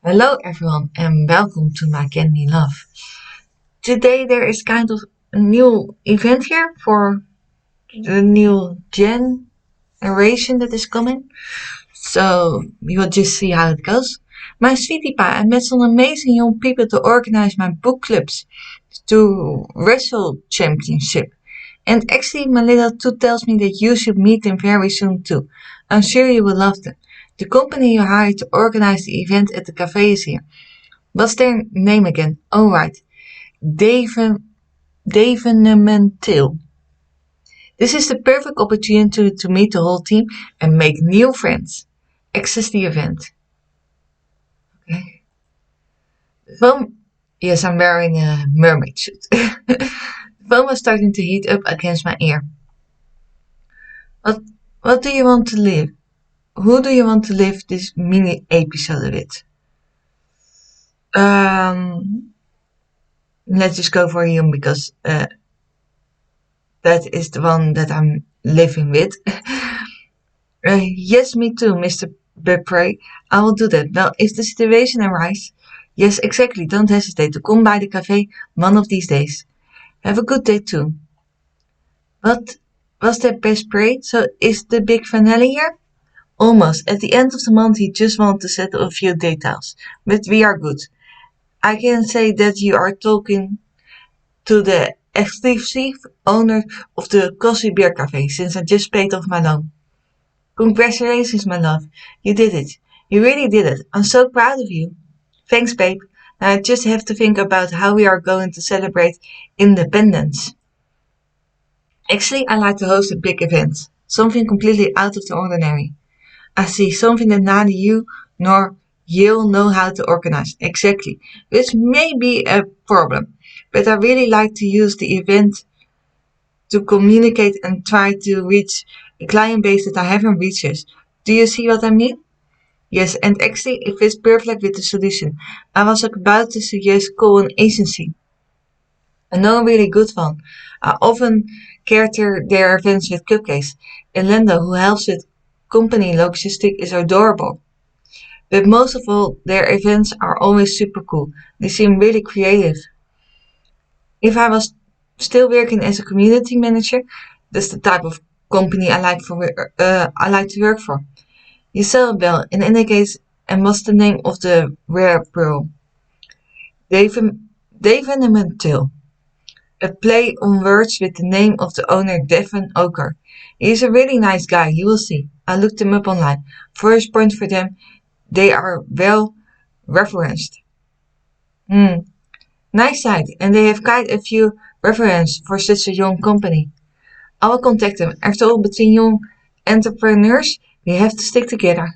Hello everyone and welcome to my Candy Love. Today there is kind of a new event here for the new generation that is coming. So we will just see how it goes. My sweetie pie, I met some amazing young people to organize my book clubs to wrestle championship. And actually my little two tells me that you should meet them very soon too. I'm sure you will love them. The company you hired to organize the event at the cafe is here. What's their name again? Oh, right. Davenementil. This is the perfect opportunity to meet the whole team and make new friends. Access the event. Okay. The phone. Yes, I'm wearing a mermaid suit. The phone was starting to heat up against my ear. What, what do you want to live? Who do you want to live this mini episode with? Um, let's just go for Hyun because that is the one that I'm living with. Yes, me too, Mr. Bepre. I will do that. Well, if the situation arises, yes, exactly. Don't hesitate to come by the cafe one of these days. Have a good day too. What was that Bepre? So is the big finale here? Almost. At the end of the month, he just wanted to settle a few details, but we are good. I can say that you are talking to the exclusive owner of the Coffee Beer Cafe since I just paid off my loan. Congratulations, my love. You did it. You really did it. I'm so proud of you. Thanks, babe. Now I just have to think about how we are going to celebrate independence. Actually, I like to host a big event. Something completely out of the ordinary. I see something that neither you nor you'll know how to organize. Exactly. Which may be a problem. But I really like to use the event to communicate and try to reach a client base that I haven't reached yet. Do you see what I mean? Yes, and actually it fits perfect with the solution. I was about to suggest call an agency. I know a really good one. I often cater their events with cupcakes. And Linda, who helps with company logistic, is adorable. But most of all, their events are always super cool. They seem really creative. If I was still working as a community manager, that's the type of company I like to work for. You sell a bell. In any case, and what's the name of the rare pearl? Devon a play on words with the name of the owner Devon Oker. He's a really nice guy, you will see. I looked him up online. First point for them, they are well referenced. Hmm, nice site, and they have quite a few references for such a young company. I will contact them. After all, between young entrepreneurs, we have to stick together.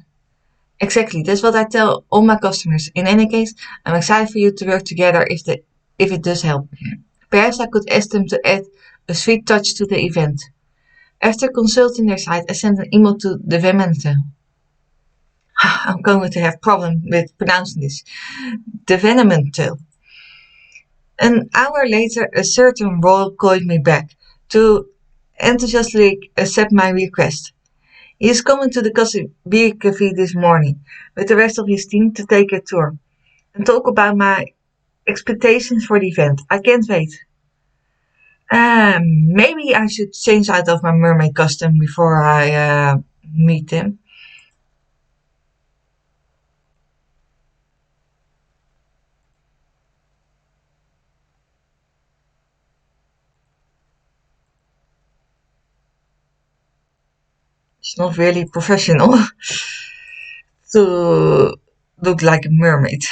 Exactly, that's what I tell all my customers. In any case, I'm excited for you to work together if it does help. Perhaps I could ask them to add a sweet touch to the event. After consulting their site, I sent an email to the Vemental. I'm going to have problem with pronouncing this. The Venemental. An hour later, a certain Royal called me back to enthusiastically accept my request. He is coming to the Beer Cafe this morning with the rest of his team to take a tour and talk about my expectations for the event. I can't wait. Maybe I should change out of my mermaid costume before I meet them. It's not really professional to look like a mermaid.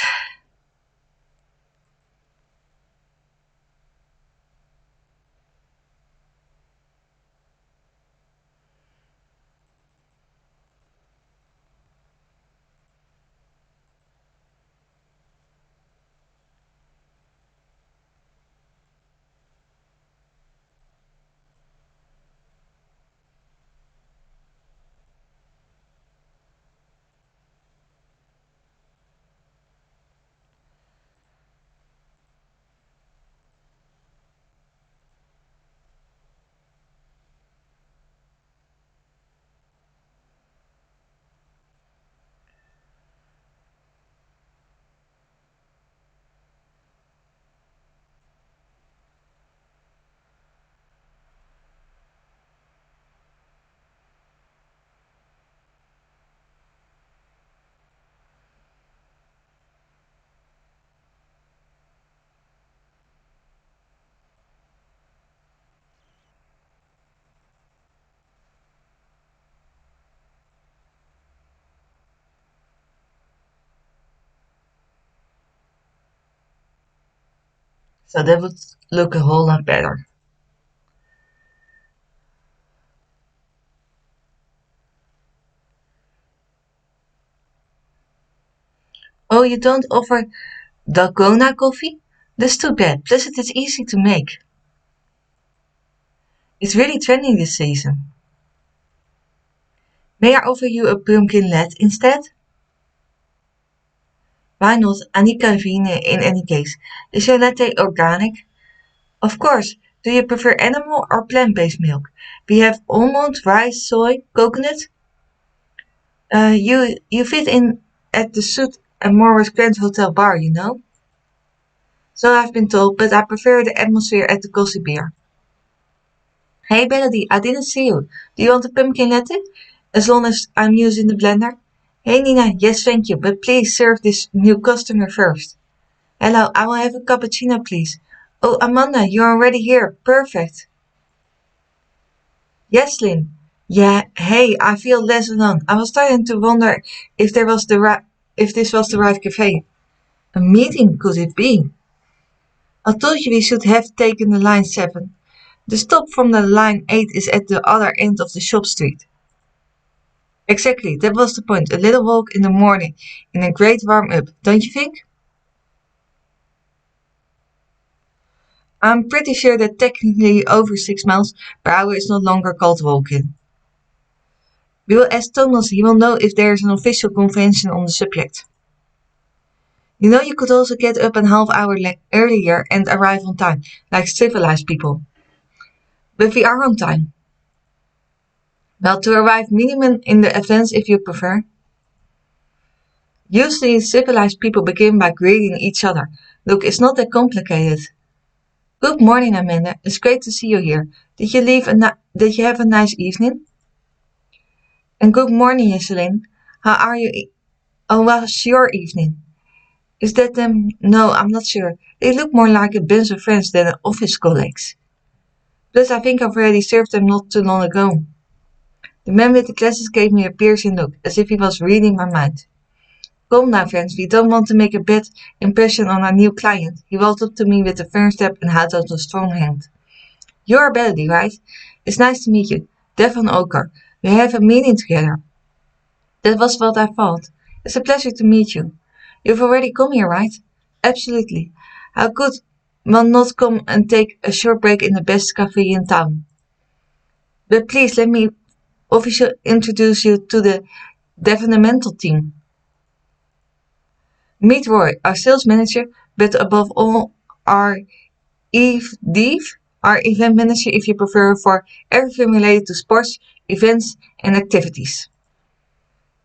So that would look a whole lot better. Oh, you don't offer dalgona coffee? That's too bad. Plus it is easy to make. It's really trending this season. May I offer you a pumpkin latte instead? Why not? I need caffeine in any case. Is your latte organic? Of course. Do you prefer animal or plant-based milk? We have almond, rice, soy, coconut. You fit in at the Soot and Morris Grand Hotel bar, you know? So I've been told, but I prefer the atmosphere at the cozy beer. Hey Melody, I didn't see you. Do you want a pumpkin latte? As long as I'm using the blender? Hey Nina, yes thank you, but please serve this new customer first. Hello, I will have a cappuccino please. Oh Amanda, you're already here. Perfect. Yes, Lynn. Yeah, hey, I feel less alone. I was starting to wonder if this was the right cafe. A meeting could it be? I told you we should have taken the line 7. The stop from the line 8 is at the other end of the shop street. Exactly, that was the point. A little walk in the morning and a great warm up, don't you think? I'm pretty sure that technically over 6 miles per hour is no longer called walking. We will ask Thomas, he will know if there is an official convention on the subject. You know, you could also get up an half hour earlier and arrive on time, like civilized people. But we are on time. Well, to arrive minimum in the advance if you prefer. Usually, civilized people begin by greeting each other. Look, it's not that complicated. Good morning, Amanda. It's great to see you here. Did you have a nice evening? And good morning, Jesselyn. How are you? How was your evening? Is that them? No, I'm not sure. They look more like a bunch of friends than office colleagues. Plus, I think I've already served them not too long ago. The man with the glasses gave me a piercing look, as if he was reading my mind. Come now, friends, we don't want to make a bad impression on our new client. He walked up to me with a firm step and held out a strong hand. You're Melody, right? It's nice to meet you. Devon Oker. We have a meeting together. That was what I thought. It's a pleasure to meet you. You've already come here, right? Absolutely. How could one not come and take a short break in the best cafe in town? But please let me officially introduce you to the developmental team. Meet Roy, our sales manager, but above all, our Deef, our event manager if you prefer, for everything related to sports, events, and activities.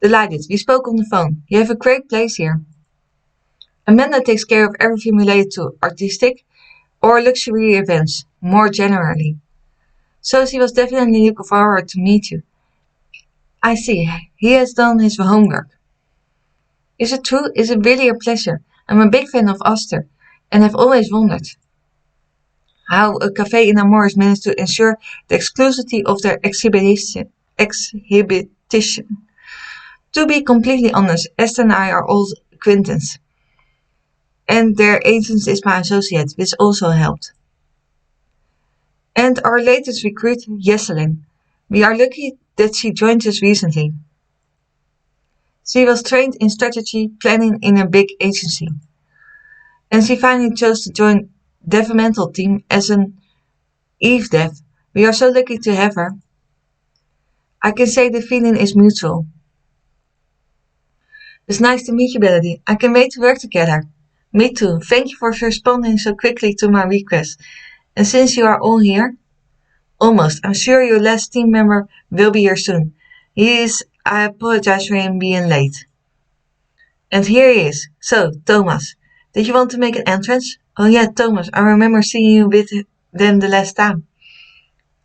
Delighted, we spoke on the phone. You have a great place here. Amanda takes care of everything related to artistic or luxury events, more generally. So she was definitely looking forward to meet you. I see, he has done his homework. Is it true? Is it really a pleasure? I'm a big fan of Aster, and have always wondered how a cafe in Amores managed to ensure the exclusivity of their exhibition. To be completely honest, Esther and I are old acquaintances, and their agent is my associate, which also helped. And our latest recruit, Jesselyn. We are lucky that she joined us recently. She was trained in strategy planning in a big agency, and she finally chose to join developmental team as an Eve Dev. We are so lucky to have her. I can say the feeling is mutual. It's nice to meet you, Melody. I can wait to work together. Me too. Thank you for responding so quickly to my request. And since you are all here, almost, I'm sure your last team member will be here soon. I apologize for him being late. And here he is. So, Thomas, did you want to make an entrance? Oh yeah, Thomas, I remember seeing you with them the last time.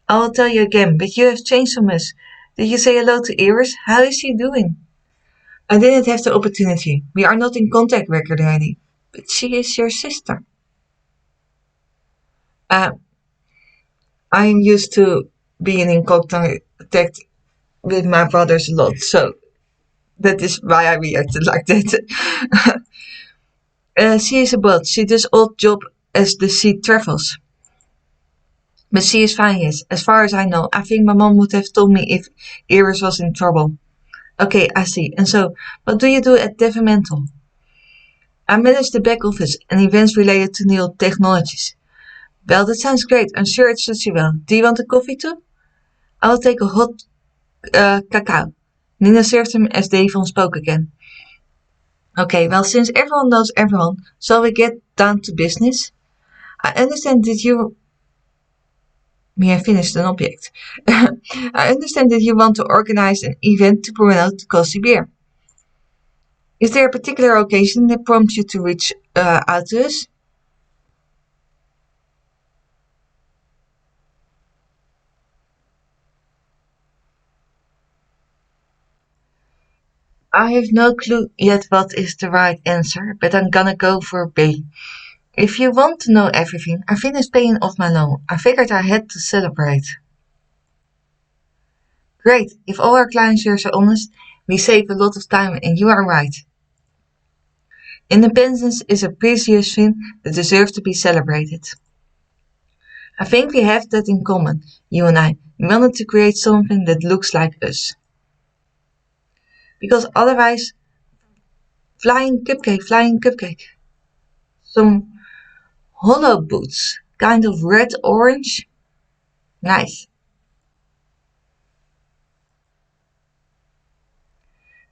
I will tell you again, but you have changed so much. Did you say hello to Iris? How is she doing? I didn't have the opportunity. We are not in contact regularly. But she is your sister. Uh, I am used to being in contact with my brothers a lot, so that is why I reacted like that. She is a bot. She does odd job as the sea travels. But she is fine, yes. As far as I know, I think my mom would have told me if Iris was in trouble. Okay, I see. And so, what do you do at Developmental? I manage the back office and events related to new technologies. Well, that sounds great. I'm sure it suits you well. Do you want a coffee too? I will take a hot cacao. Nina served him as Devon spoke again. Okay, well, since everyone knows everyone, shall we get down to business? I understand that you... May I finish an object? I understand that you want to organize an event to promote the cozy beer. Is there a particular occasion that prompts you to reach out to us? I have no clue yet what is the right answer, but I'm gonna go for B. If you want to know everything, I finished paying off my loan. I figured I had to celebrate. Great, if all our clients are so honest, we save a lot of time and you are right. Independence is a precious thing that deserves to be celebrated. I think we have that in common, you and I. We wanted to create something that looks like us. Because otherwise, flying cupcake. Some hollow boots, kind of red orange. Nice.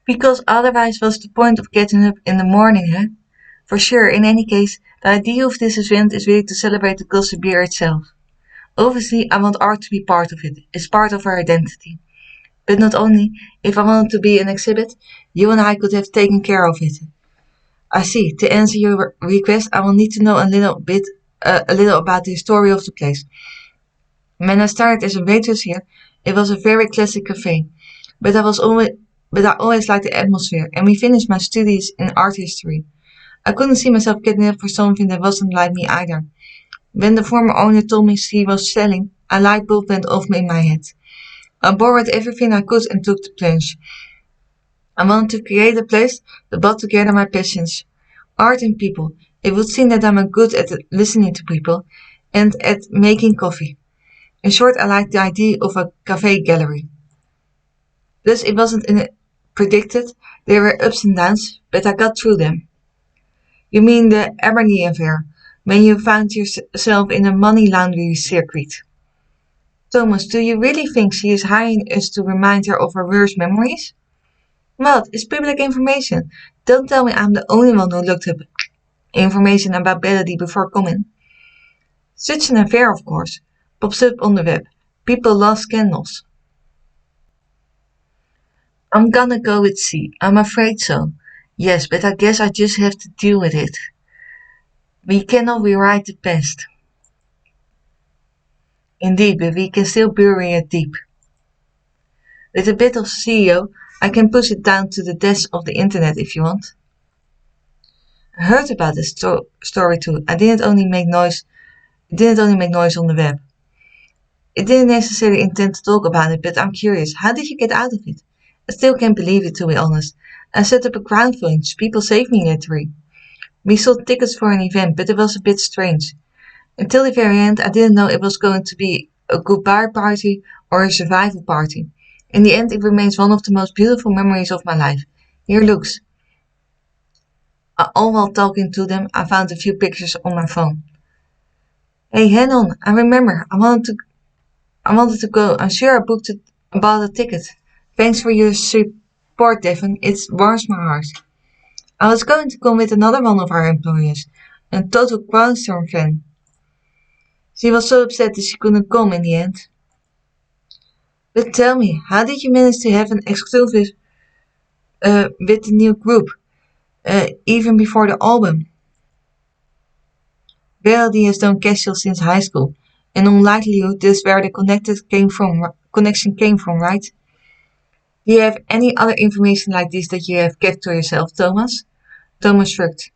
Because otherwise what's the point of getting up in the morning, huh? For sure, in any case, the idea of this event is really to celebrate the Costa beer itself. Obviously, I want art to be part of it. It's part of our identity. But not only, if I wanted to be an exhibit, you and I could have taken care of it. I see. To answer your request, I will need to know a little about the history of the place. When I started as a waitress here, it was a very classic cafe, but I always liked the atmosphere, and we finished my studies in art history. I couldn't see myself getting up for something that wasn't like me either. When the former owner told me she was selling, a light bulb went off in my head. I borrowed everything I could and took the plunge. I wanted to create a place that brought together my passions, art and people. It would seem that I'm good at listening to people and at making coffee. In short, I liked the idea of a cafe gallery. Plus, it wasn't predicted. There were ups and downs, but I got through them. You mean the Ebony affair, when you found yourself in a money laundering circuit? Thomas, do you really think she is hiring us to remind her of her worst memories? Well, it's public information. Don't tell me I'm the only one who looked up information about Melody before coming. Such an affair, of course, pops up on the web. People love scandals. I'm gonna go with C. I'm afraid so. Yes, but I guess I just have to deal with it. We cannot rewrite the past. Indeed, but we can still bury it deep. With a bit of CEO, I can push it down to the depths of the internet if you want. I heard about this story too. I didn't only make noise. It didn't only make noise on the web. I didn't necessarily intend to talk about it, but I'm curious. How did you get out of it? I still can't believe it, to be honest. I set up a crowdfunding. People saved me literally. We sold tickets for an event, but it was a bit strange. Until the very end, I didn't know it was going to be a goodbye party or a survival party. In the end, it remains one of the most beautiful memories of my life. Here looks. All while talking to them, I found a few pictures on my phone. Hey, hang on. I remember. I wanted to go. I'm sure I bought a ticket. Thanks for your support, Devon. It warms my heart. I was going to come with another one of our employees, a total Brownstorm fan. She was so upset that she couldn't come in the end. But tell me, how did you manage to have an exclusive with the new group, even before the album? Verity has done casual since high school, and on likelihood this where the connection came from, right? Do you have any other information like this that you have kept to yourself, Thomas? Thomas shrugged.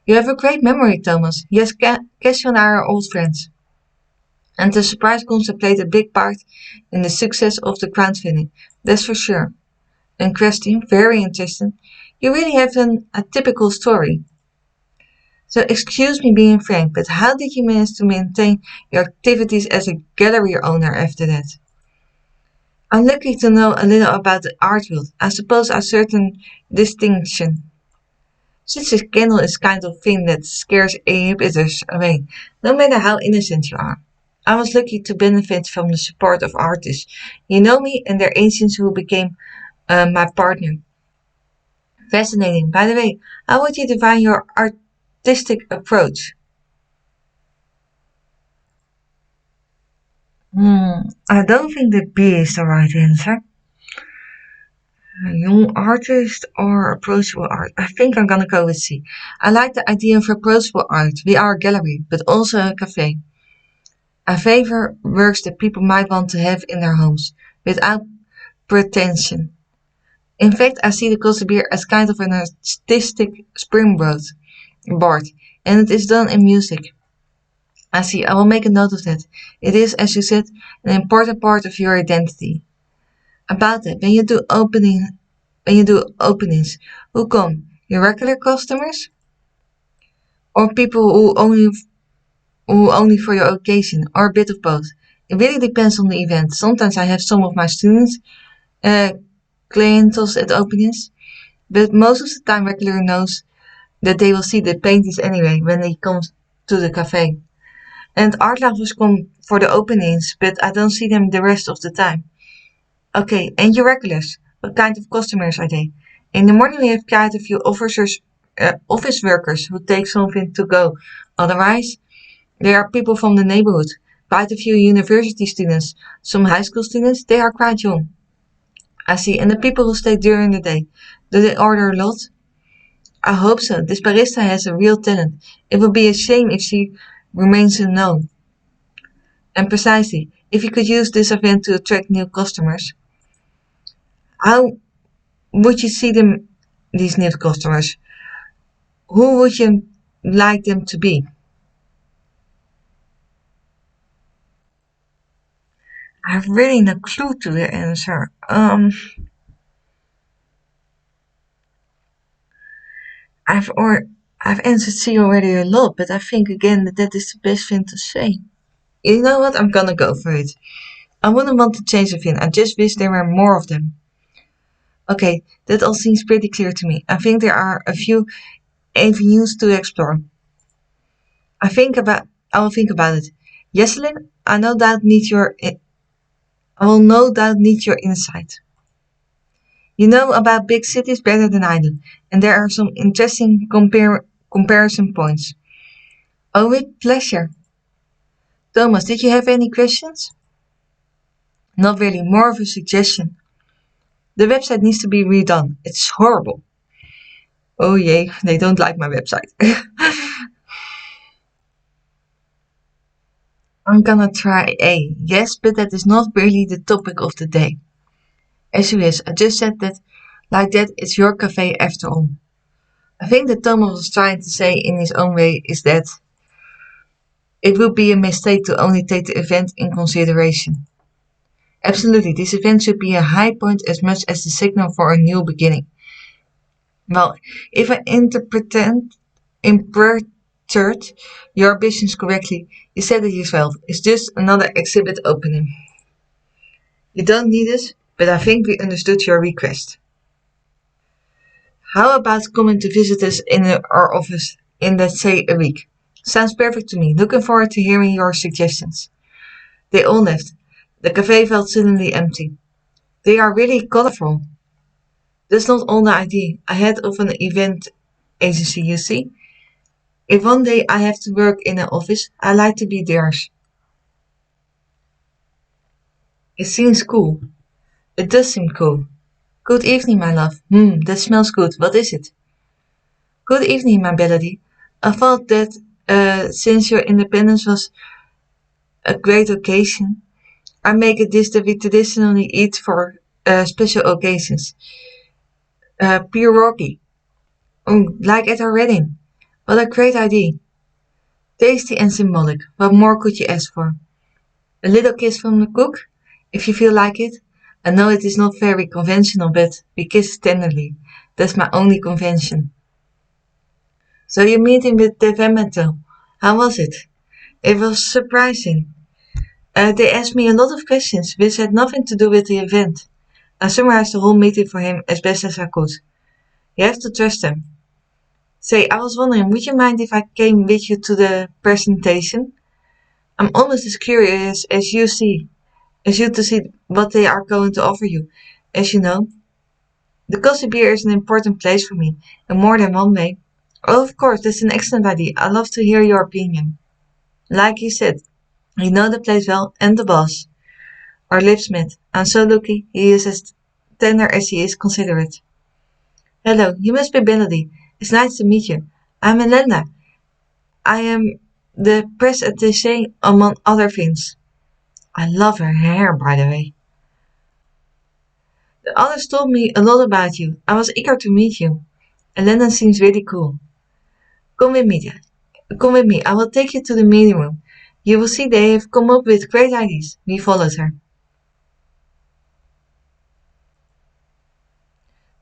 You have a great memory, Thomas. Yes, Cassie and I are old friends. And the surprise concert played a big part in the success of the crowdfunding, that's for sure. And Christine, very interesting. You really have a typical story. So excuse me being frank, but how did you manage to maintain your activities as a gallery owner after that? I'm lucky to know a little about the art world. I suppose a certain distinction. Such a scandal is kind of thing that scares inhibitors away, no matter how innocent you are. I was lucky to benefit from the support of artists. You know me and their agents who became my partner. Fascinating. By the way, how would you define your artistic approach? I don't think the B is the right answer. Young artist or approachable art? I think I'm gonna go with C. I like the idea of approachable art. We are a gallery, but also a cafe. I favor works that people might want to have in their homes, without pretension. In fact, I see the coffee beer as kind of an artistic springboard, board, and it is done in music. I see. I will make a note of that. It is, as you said, an important part of your identity. About that, when you do openings, who come? Your regular customers or people who only for your occasion, or a bit of both? It really depends on the event. Sometimes I have some of my students, uh, clientels at openings, but most of the time regular knows that they will see the paintings anyway when they come to the cafe. And art lovers come for the openings, but I don't see them the rest of the time. Okay, and your regulars, what kind of customers are they? In the morning we have quite a few office workers who take something to go. Otherwise, there are people from the neighborhood, quite a few university students, some high school students, they are quite young. I see, and the people who stay during the day, do they order a lot? I hope so. This barista has a real talent. It would be a shame if she remains unknown. And precisely, if you could use this event to attract new customers, how would you see them, these new customers? Who would you like them to be? I have really no clue to the answer. I've or I've answered C already a lot, but I think again that that is the best thing to say. You know what? I'm gonna go for it. I wouldn't want to change a thing. I just wish there were more of them. Okay, that all seems pretty clear to me. I think there are a few avenues to explore. I think about. I will think about it. Jesselyn, I will no doubt need your insight. You know about big cities better than I do, and there are some interesting comparison points. Oh, with pleasure. Thomas, did you have any questions? Not really, more of a suggestion. The website needs to be redone. It's horrible. Oh yay, they don't like my website. I'm gonna try A. Yes, but that is not really the topic of the day. As you wish, I just said that like that it's your cafe after all. I think that Thomas was trying to say in his own way is that it would be a mistake to only take the event in consideration. Absolutely, this event should be a high point as much as the signal for a new beginning. Well, if I interpreted your business correctly, you said it yourself. It's just another exhibit opening. You don't need us, but I think we understood your request. How about coming to visit us in our office in, let's say, a week? Sounds perfect to me. Looking forward to hearing your suggestions. They all left. The cafe felt suddenly empty. They are really colorful. That's not all the idea. I head of an event agency, you see. If one day I have to work in an office, I like to be theirs. It seems cool. It does seem cool. Good evening, my love. That smells good. What is it? Good evening, my Melody. I thought that since your independence was a great occasion, I make a dish that we traditionally eat for special occasions. Pierogi. Like at our wedding. What a great idea. Tasty and symbolic. What more could you ask for? A little kiss from the cook, if you feel like it. I know it is not very conventional, but we kiss tenderly. That's my only convention. So your meeting with the Vemeto, how was it? It was surprising. They asked me a lot of questions which had nothing to do with the event. I summarized the whole meeting for him as best as I could. You have to trust them. Say, I was wondering, would you mind if I came with you to the presentation? I'm almost as curious as you to see what they are going to offer you. As you know, the coffee beer is an important place for me, in more than one way. Oh, of course, that's an excellent idea. I'd love to hear your opinion. Like you said, you know the place well and the boss. Our lips met. I'm so lucky he is as tender as he is considerate. Hello, you must be Melody. It's nice to meet you. I'm Elena. I am the press attaché among other things. I love her hair, by the way. The others told me a lot about you. I was eager to meet you. Elena seems really cool. Come with me, Dad. Come with me. I will take you to the meeting room. You will see they have come up with great ideas. We followed her.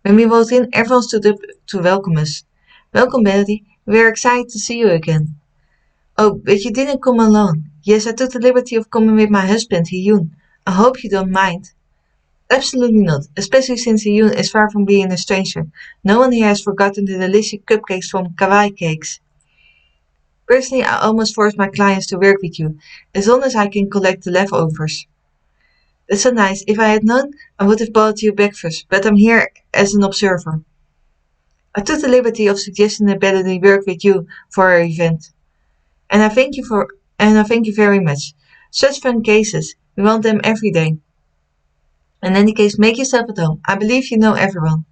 When we walked in, everyone stood up to welcome us. Welcome, Betty. We are excited to see you again. Oh, but you didn't come alone. Yes, I took the liberty of coming with my husband, Hyun. I hope you don't mind. Absolutely not, especially since Hyun is far from being a stranger. No one here has forgotten the delicious cupcakes from Kawaii Cakes. Personally, I almost force my clients to work with you, as long as I can collect the leftovers. That's so nice. If I had known, I would have bought you breakfast, but I'm here as an observer. I took the liberty of suggesting that Bellamy work with you for our event. And I thank you very much. Such fun cases. We want them every day. In any case, make yourself at home. I believe you know everyone.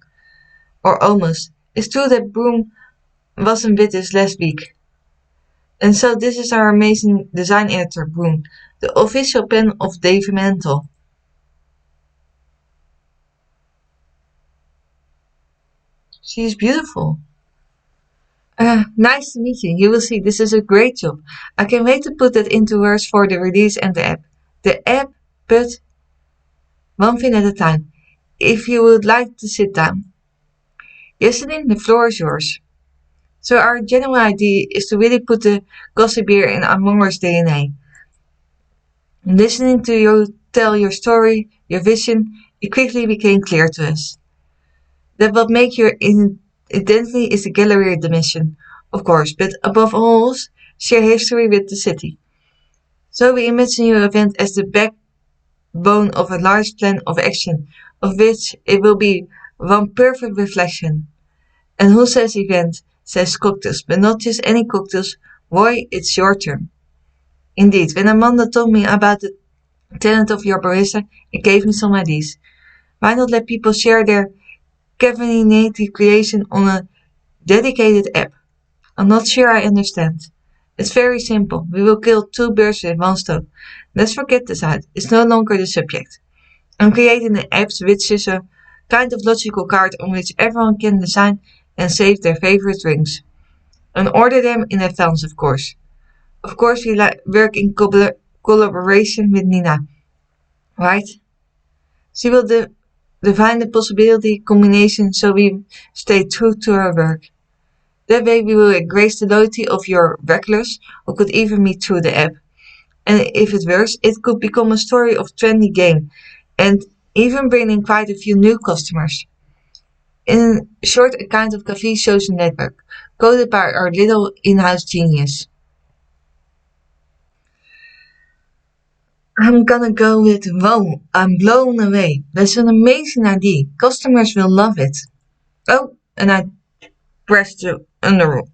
Or almost. It's true that Broom wasn't with us last week. And so this is our amazing design editor, Broom, the official pen of Dave Mantle. She is beautiful. Nice to meet you. You will see, this is a great job. I can't wait to put that into words for the release and the app. The app, but one thing at a time. If you would like to sit down. Yesterday, the floor is yours. So our general idea is to really put the gossip beer in Among Us DNA. Listening to you tell your story, your vision, it quickly became clear to us that what makes your identity is the gallery dimension, of course, but above all, share history with the city. So we imagine your event as the backbone of a large plan of action, of which it will be one perfect reflection. And who says event says cocktails, but not just any cocktails. Roy, it's your turn. Indeed, when Amanda told me about the talent of your barista, it gave me some ideas. Why not let people share their caffeinated creation on a dedicated app? I'm not sure I understand. It's very simple. We will kill two birds with one stone. Let's forget the side. It's no longer the subject. I'm creating an app which is a kind of logical card on which everyone can design and save their favorite drinks. And order them in advance, of course. Of course, we work in collaboration with Nina, right? She will define the possibility combination so we stay true to our work. That way we will embrace the loyalty of your regulars who could even meet through the app. And if it works, it could become a story of trendy game and even bring in quite a few new customers. In short, a kind of cafe social network, coded by our little in-house genius. I'm gonna go with wow, I'm blown away. That's an amazing idea. Customers will love it. Oh, and I pressed the underroom.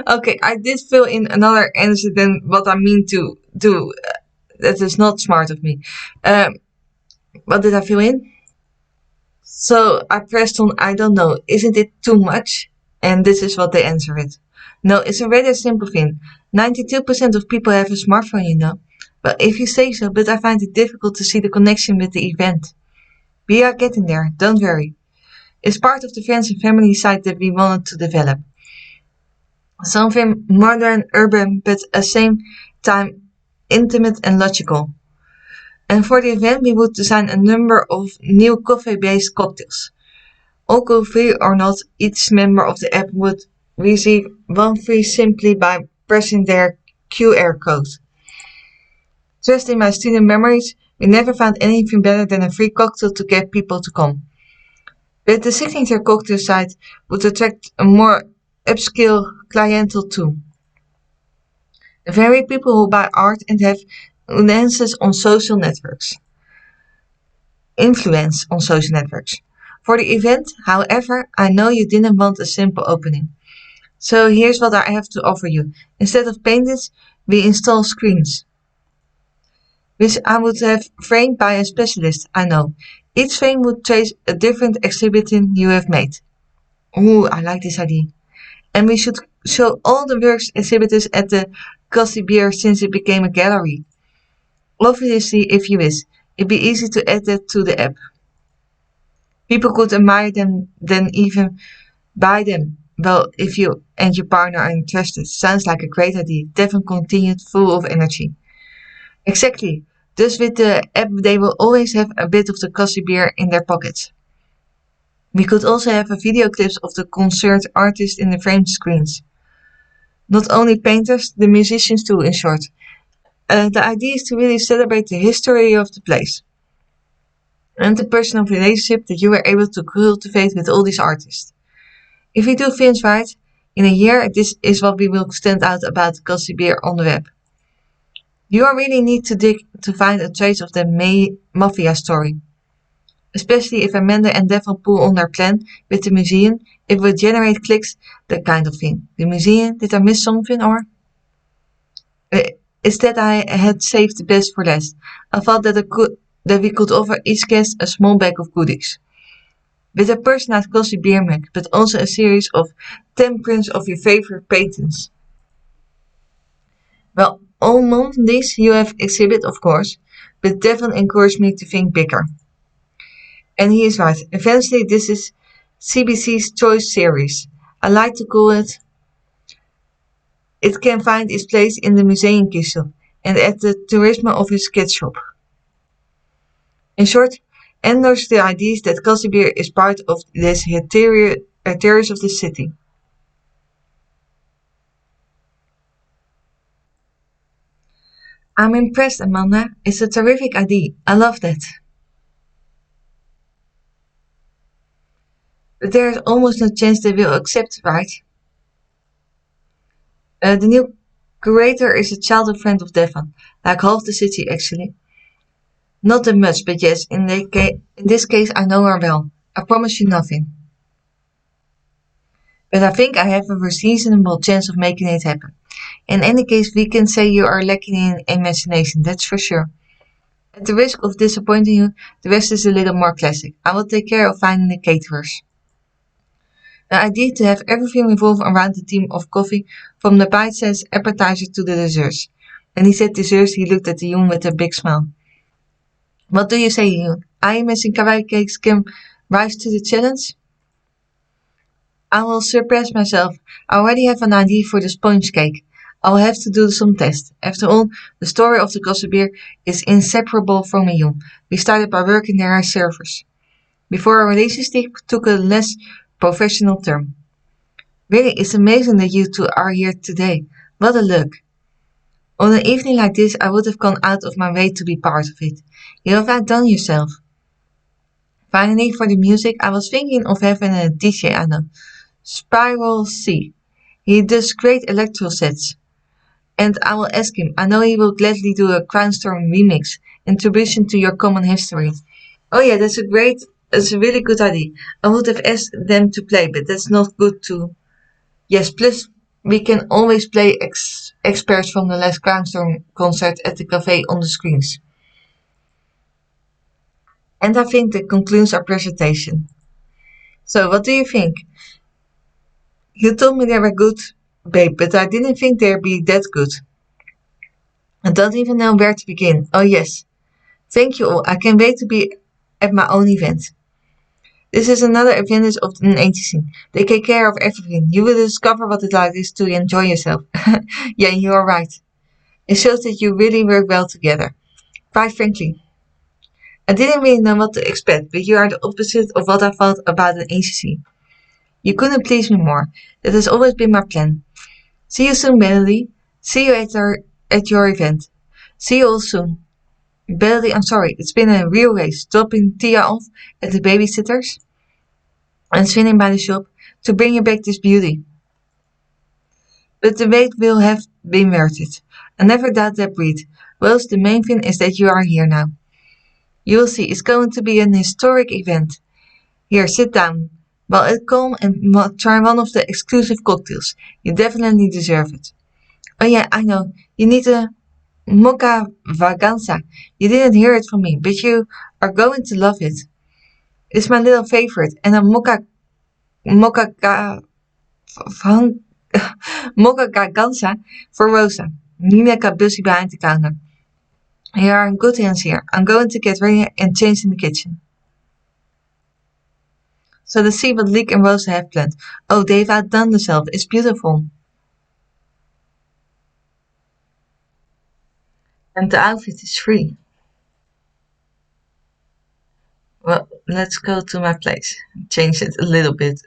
Okay, I did fill in another answer than what I mean to do. That is not smart of me. What did I fill in? So I pressed on I don't know. Isn't it too much? And this is what they answer it. No, it's a rather simple thing. 92% of people have a smartphone, you know. Well, if you say so, but I find it difficult to see the connection with the event. We are getting there, don't worry. It's part of the friends and family side that we wanted to develop. Something modern, urban, but at the same time intimate and logical. And for the event, we would design a number of new coffee-based cocktails. Alcohol-free or not, each member of the app would receive one free simply by pressing their QR code. Just in my student memories, we never found anything better than a free cocktail to get people to come. But the signature cocktail site would attract a more upscale clientele too. The very people who buy art and have influences on social networks. Influence on social networks. For the event, however, I know you didn't want a simple opening. So here's what I have to offer you. Instead of paintings, we install screens, which I would have framed by a specialist, I know. Each frame would trace a different exhibition you have made. Ooh, I like this idea. And we should show all the works exhibitors at the Beer since it became a gallery. Obviously, if you wish, it'd be easy to add that to the app. People could admire them, then even buy them. Well, if you and your partner are interested, sounds like a great idea. Devon continued, full of energy. Exactly. Thus, with the app, they will always have a bit of the beer in their pockets. We could also have a video clips of the concert artists in the framed screens. Not only painters, the musicians too, in short. The idea is to really celebrate the history of the place and the personal relationship that you were able to cultivate with all these artists. If we do things right, in a year, this is what we will stand out about beer on the web. You really need to dig to find a trace of the Mafia story. Especially if Amanda and Devon pull on their plan with the museum, it will generate clicks, that kind of thing. The museum, did I miss something or? Instead, I had saved the best for last. I thought that we could offer each guest a small bag of goodies. With a personalized glossy beer mug, but also a series of 10 prints of your favorite paintings. Well, on Mondays you have exhibit, of course, but Devon encouraged me to think bigger. And he is right. Eventually, this is CBC's Choice Series. I like to call it. It can find its place in the Museumpkistel and at the Toerisme Office sketch shop. In short, endorse the ideas that Kassebier is part of this interiors of the city. I'm impressed, Amanda. It's a terrific idea. I love that. But there's almost no chance they will accept, right? The new curator is a childhood friend of Devon, like half the city actually. Not that much, but yes, in this case I know her well. I promise you nothing. But I think I have a reasonable chance of making it happen. In any case, we can say you are lacking in imagination, that's for sure. At the risk of disappointing you, the rest is a little more classic. I will take care of finding the caterers. The idea to have everything revolve around the theme of coffee, from the bite-sized appetizer to the desserts. When he said desserts, he looked at Hyun with a big smile. What do you say, Hyun? I imagine kawaii cakes can rise to the challenge? I will surprise myself. I already have an idea for the sponge cake. I'll have to do some tests. After all, the story of the Gossip is inseparable from Hyun. We started by working there as servers, before our relationship took a less professional turn. Really, it's amazing that you two are here today. What a luck. On an evening like this, I would have gone out of my way to be part of it. You have outdone yourself. Finally, for the music, I was thinking of having a DJ I know. Spiral C. He does great electro sets. And I will ask him. I know he will gladly do a Crownstorm remix in tribute to your common history. Oh yeah, that's a really good idea. I would have asked them to play, but that's not good to. Yes, plus we can always play experts from the last Crownstorm concert at the cafe on the screens. And I think that concludes our presentation. So, what do you think? You told me they were good, babe, but I didn't think they'd be that good. I don't even know where to begin. Oh yes. Thank you all. I can't wait to be at my own event. This is another advantage of an agency. They take care of everything. You will discover what it like is to enjoy yourself. Yeah, you are right. It shows that you really work well together. Quite frankly, I didn't really know what to expect, but you are the opposite of what I thought about an agency. You couldn't please me more. That has always been my plan. See you soon, Melody. See you at your event. See you all soon. Melody, I'm sorry. It's been a real race, dropping Tia off at the babysitter's and swinging by the shop to bring you back this beauty. But the wait will have been worth it. I never doubt that breed. Well, the main thing is that you are here now. You will see, it's going to be an historic event. Here, sit down. While I come and try one of the exclusive cocktails. You definitely deserve it. Oh yeah, I know. You need a mocha vaganza. You didn't hear it from me, but you are going to love it. It's my little favorite, and a mocha van, mocha vaganza for Rosa. Nina got busy behind the counter. You are in good hands here. I'm going to get ready and change in the kitchen. So let's see what Leek and Rosa have planned. Oh, they've outdone themselves. It's beautiful. And the outfit is free. Well, let's go to my place. Change it a little bit.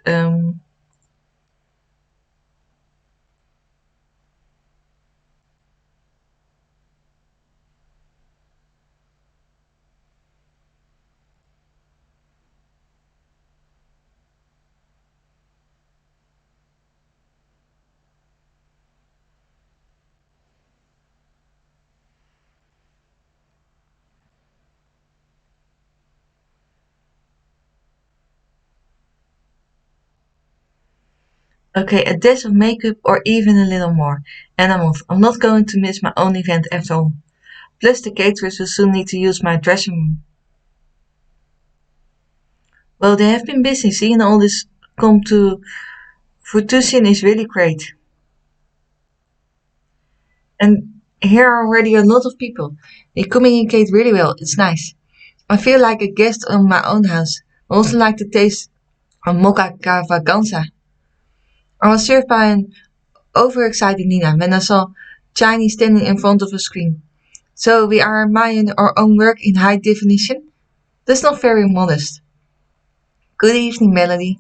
Okay, a dash of makeup or even a little more. And I'm off. I'm not going to miss my own event at all. Plus the caterers will soon need to use my dressing room. Well, they have been busy. Seeing all this come to fruition is really great. And here are already a lot of people. They communicate really well. It's nice. I feel like a guest in my own house. I also like the taste of mocha cavaganza. I was served by an overexcited Nina when I saw Chinese standing in front of a screen. So we are admiring our own work in high definition? That's not very modest. Good evening, Melody.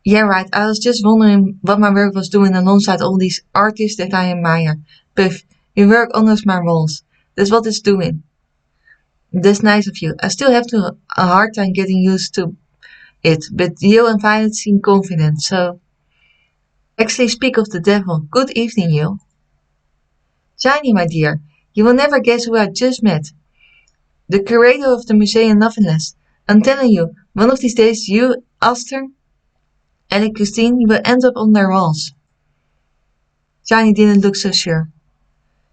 Yeah, right. I was just wondering what my work was doing alongside all these artists that I admire. Puff, your work honors my roles. That's what it's doing. That's nice of you. I still have a hard time getting used to it, but you and Violet seem confident, so actually speak of the devil. Good evening, you. Shiny, my dear, you will never guess who I just met. The curator of the Museum Nothing Less. I'm telling you, one of these days you, Aster, and Christine, you will end up on their walls. Shiny didn't look so sure.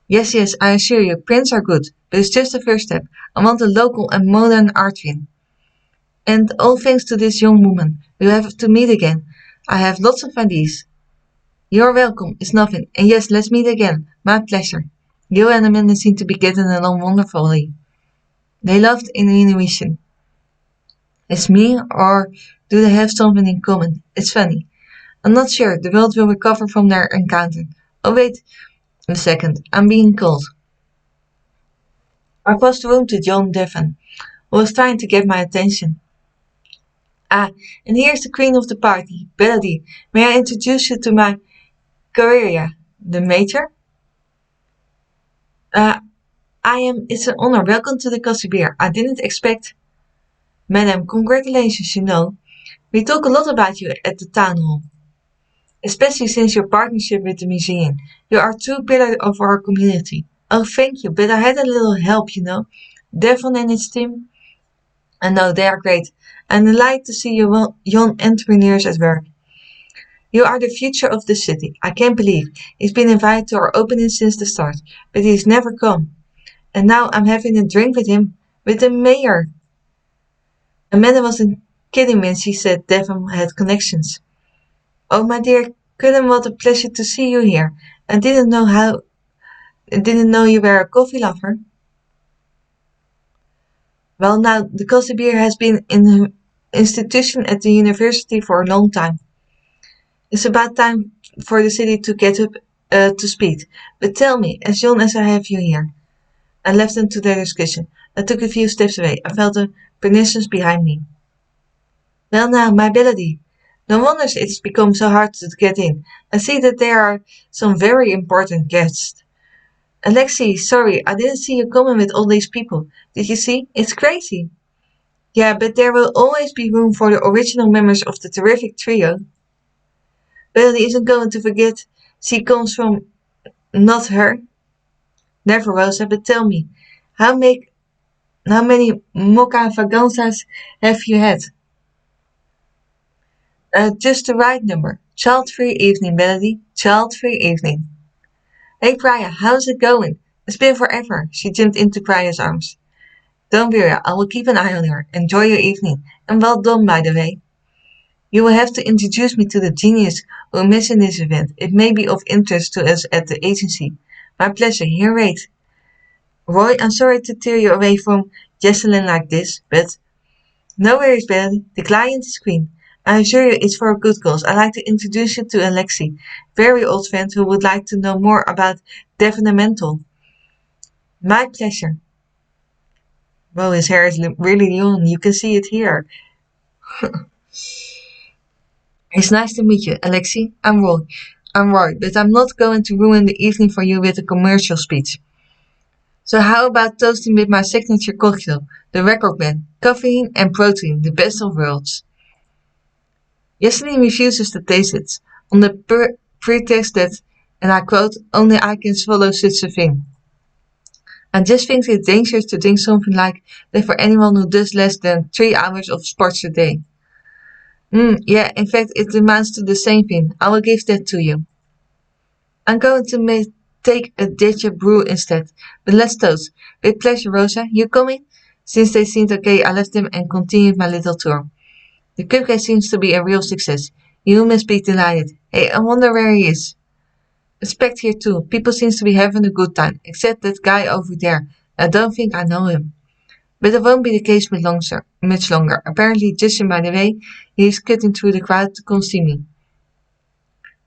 Yes, yes, I assure you, prints are good, but it's just the first step. I want a local and modern art win. And all thanks to this young woman, we'll have to meet again. I have lots of ideas. You're welcome, it's nothing. And yes, let's meet again. My pleasure. You and Amanda seem to be getting along wonderfully. They laughed in unison. It's me, or do they have something in common? It's funny. I'm not sure. The world will recover from their encounter. Oh, wait a second. I'm being called. Across the room to John Devon, who was trying to get my attention. Ah, and here's the queen of the party, Melody. May I introduce you to my career, the major? It's an honor. Welcome to the Coffee Beer. I didn't expect. Madam, congratulations, you know. We talk a lot about you at the town hall. Especially since your partnership with the museum. You are a true pillar of our community. Oh, thank you, but I had a little help, you know. Devon and his team. I know, they are great. And I like to see you young entrepreneurs at work. You are the future of the city. I can't believe he's been invited to our opening since the start, but he's never come. And now I'm having a drink with him, with the mayor. Amanda wasn't kidding when she said Devon had connections. Oh, my dear Cullen, what a pleasure to see you here. I didn't know you were a coffee lover. Well, now, the coffee beer has been an institution at the university for a long time. It's about time for the city to get up to speed. But tell me, as young as I have you here. I left them to their discussion. I took a few steps away. I felt a pernicious behind me. Well now, my Melody. No wonder it's become so hard to get in. I see that there are some very important guests. Alexei, sorry, I didn't see you coming with all these people. Did you see? It's crazy. Yeah, but there will always be room for the original members of the terrific trio. Bailey isn't going to forget she comes from not her. Never, Rosa, but tell me, how, make, how many mocha vaganzas have you had? Just the right number. Child-free evening, Melody. Child-free evening. Hey, Priya, how's it going? It's been forever. She jumped into Priya's arms. Don't worry, I will keep an eye on her. Enjoy your evening. And well done, by the way. You will have to introduce me to the genius who mentioned this event. It may be of interest to us at the agency. My pleasure. Here, wait. Roy, I'm sorry to tear you away from Jesselyn like this, but no worries, Bailey. The client is queen. I assure you it's for a good cause. I'd like to introduce you to Alexi, very old friend who would like to know more about developmental. My pleasure. Well, his hair is really long. You can see it here. It's nice to meet you, Alexi. I'm Roy, but I'm not going to ruin the evening for you with a commercial speech. So how about toasting with my signature cocktail, the record man, caffeine and protein, the best of worlds. Jesselyn refuses to taste it, on the pretext that, and I quote, only I can swallow such a thing. I just think it's dangerous to drink something like that for anyone who does less than 3 hours of sports a day. Yeah, in fact, it amounts to the same thing. I will give that to you. I'm going to take a Deja brew instead, but let's toast. With pleasure, Rosa. You coming? Since they seemed okay, I left them and continued my little tour. The cupcake seems to be a real success. You must be delighted. Hey, I wonder where he is. Expect here too. People seem to be having a good time, except that guy over there. I don't think I know him. But it won't be the case much longer. Apparently, judging by the way he is cutting through the crowd to come see me.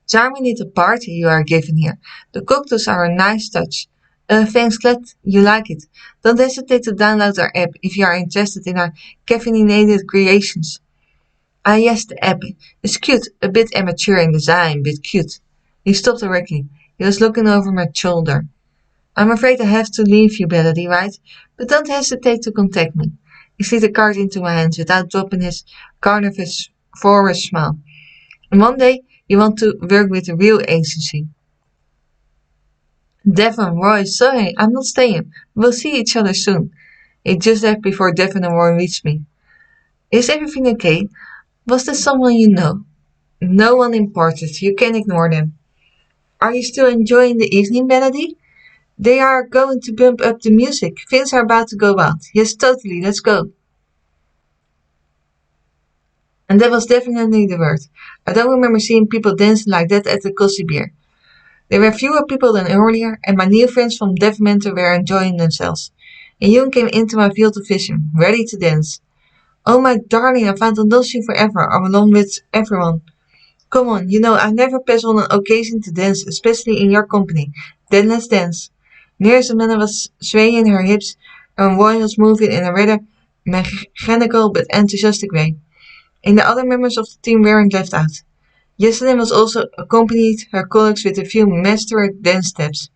Charming little party you are giving here. The cocktails are a nice touch. Thanks, glad you like it. Don't hesitate to download our app if you are interested in our caffeinated creations. Ah yes, the app. It's cute, a bit amateur in design, but cute. He stopped directly. He was looking over my shoulder. I'm afraid I have to leave you, Melody, right? But don't hesitate to contact me. He slid the card into my hands without dropping his carnivorous forward smile. And one day, you want to work with a real agency. Devon, Roy, sorry, I'm not staying. We'll see each other soon. He just left before Devon and Roy reached me. Is everything okay? Was there someone you know? No one important. You can ignore them. Are you still enjoying the evening, Melody? They are going to bump up the music. Things are about to go wild. Yes, totally. Let's go. And that was definitely the word. I don't remember seeing people dancing like that at the Cozy Beer. There were fewer people than earlier, and my new friends from Devmentor were enjoying themselves. And Hyun came into my field of vision, ready to dance. Oh my darling, I found dancing forever, along with everyone. Come on, you know I never pass on an occasion to dance, especially in your company. Then let's dance. Neersamana was swaying her hips, and Roy was moving in a rather mechanical but enthusiastic way. And the other members of the team weren't left out. Jesselyn was also accompanied her colleagues with a few mastered dance steps.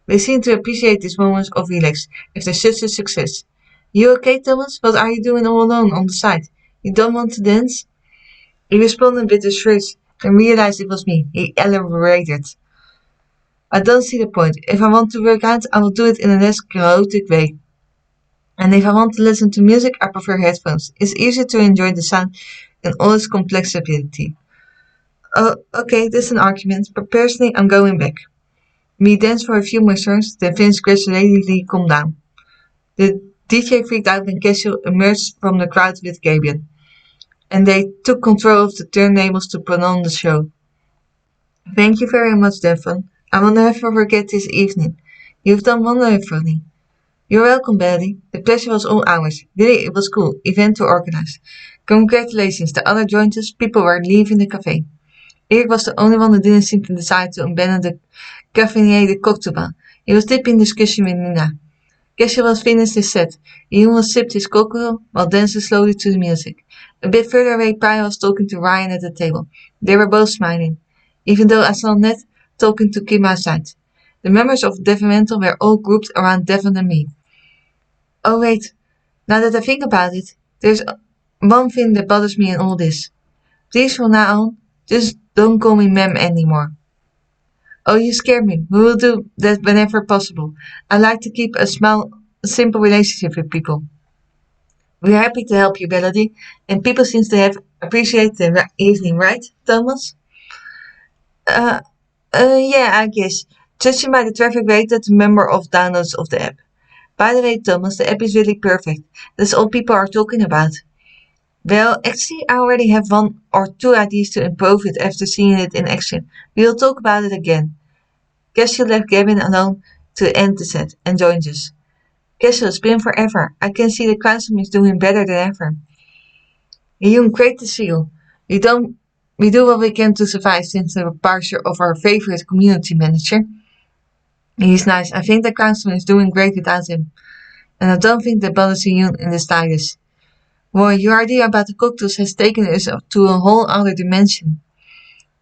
They seemed to appreciate this moment of relax after such a success. You okay, Thomas? What are you doing all alone on the side? You don't want to dance? He responded with a shrug and realized it was me. He elaborated. I don't see the point. If I want to work out, I will do it in a less chaotic way. And if I want to listen to music, I prefer headphones. It's easier to enjoy the sound in all its complexity. Oh, okay, this is an argument, but personally, I'm going back. We danced for a few more songs, then Vince gradually calmed down. The DJ freaked out when Casio emerged from the crowd with Gabriel, and they took control of the turntables to put on the show. Thank you very much, Devon. I will never forget this evening. You've done wonderfully. You're welcome, Betty. The pleasure was all ours. Really, it was cool. Event to organize. Congratulations, the other joined us. People were leaving the cafe. Erik was the only one who didn't seem to decide to abandon the caffeinated cocktail bar. He was deep in discussion with Nina. Cassie was finished his set. Hyun was sipped his cocktail while dancing slowly to the music. A bit further away, Pai was talking to Ryan at the table. They were both smiling, even though I saw Ned talking to Kim outside. The members of Developmental were all grouped around Devon and me. Oh wait, now that I think about it, there's one thing that bothers me in all this. Please from now on, just don't call me ma'am anymore. Oh, you scared me. We will do that whenever possible. I like to keep a simple relationship with people. We're happy to help you, Melody, and people seem to have appreciated the evening, right, Thomas? Uh, yeah, I guess. Judging by the traffic rate, that's the number of downloads of the app. By the way, Thomas, the app is really perfect. That's all people are talking about. Well, actually, I already have one or two ideas to improve it after seeing it in action. We'll talk about it again. Cashew left Gavin alone to end the set and joined us. Cashew, it's been forever. I can see the Council is doing better than ever. Hyun, great to see you. We don't we do what we can to survive since the departure of our favorite community manager. He's nice. I think the Council is doing great without him. And I don't think that bothers Hyun in the slightest. Boy, your idea about the cocktails has taken us to a whole other dimension.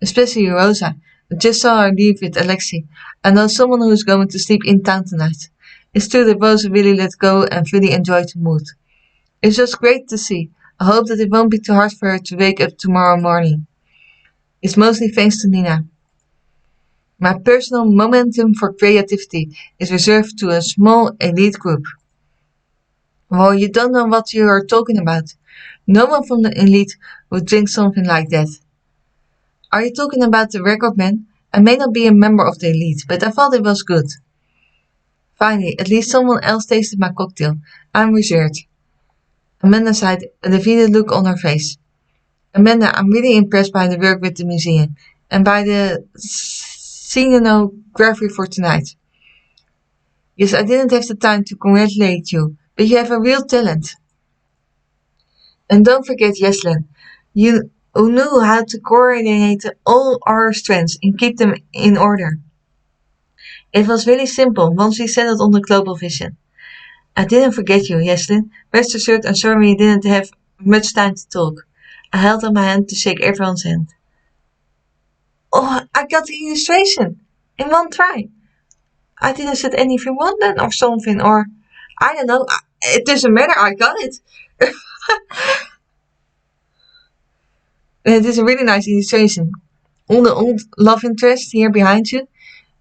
Especially Rosa. I just saw her leave with Alexei. I know someone who's going to sleep in town tonight. It's true that Rosa really let go and really enjoyed the mood. It's just great to see. I hope that it won't be too hard for her to wake up tomorrow morning. It's mostly thanks to Nina. My personal momentum for creativity is reserved to a small elite group. Well, you don't know what you are talking about. No one from the elite would drink something like that. Are you talking about the record man? I may not be a member of the elite, but I thought it was good. Finally, at least someone else tasted my cocktail. I'm reserved. Amanda sighed, a defeated look on her face. Amanda, I'm really impressed by the work with the museum and by the scenography for tonight. Yes, I didn't have the time to congratulate you, but you have a real talent. And don't forget Yeslin, you who knew how to coordinate all our strengths and keep them in order. It was really simple once we settled on the global vision. I didn't forget you, Yeslin. Rest assured, I'm sorry we didn't have much time to talk. I held out my hand to shake everyone's hand. Oh, I got the illustration in one try. I didn't set anything wrong then or something, or I don't know. It doesn't matter, I got it. It is a really nice illustration. All the old love interests here behind you,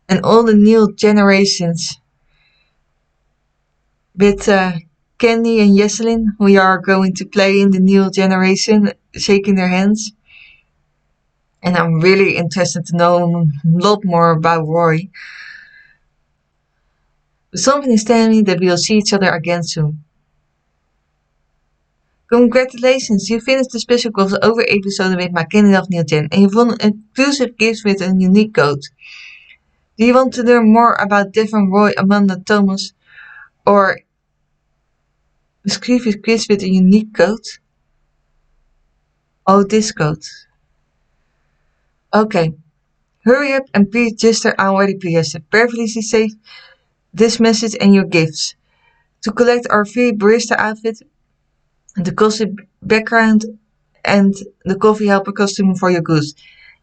and all the new generations with Candy and Jesselyn, we are going to play in the new generation, shaking their hands. And I'm really interested to know a lot more about Roy. Something is telling me that we'll see each other again soon. Congratulations, you finished the special crossover episode with my candidate of NewGen and you've won exclusive gifts with a unique code. Do you want to learn more about Devon, Roy, Amanda, Thomas, or exclusive quiz with a unique code? Oh, this code. Okay, hurry up and pre-register. I already pre-registered. Perfectly safe this message and your gifts. To collect our free barista outfit, the cozy background, and the coffee helper costume for your goods,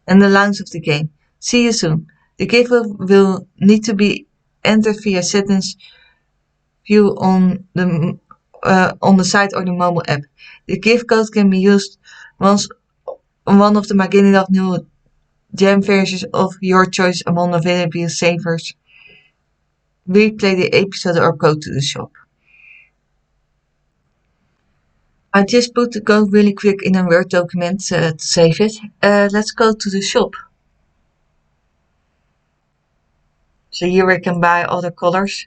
and the launch of the game. See you soon. The gift will need to be entered via settings view on the site or the mobile app. The gift code can be used once on one of the beginning of new gem versions of your choice among available savers. Replay the episode or go to the shop. I just put the code really quick in a Word document to save it. Let's go to the shop. So here we can buy other colors.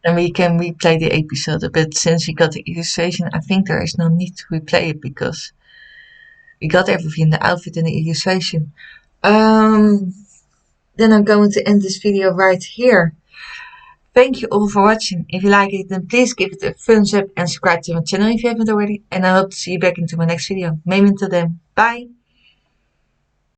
and we can replay the episode. But since we got the illustration, I think there is no need to replay it because we got everything, the outfit and the illustration. Then I'm going to end this video right here. Thank you all for watching. If you like it, then please give it a thumbs up and subscribe to my channel if you haven't already. And I hope to see you back into my next video. Maybe until then, bye!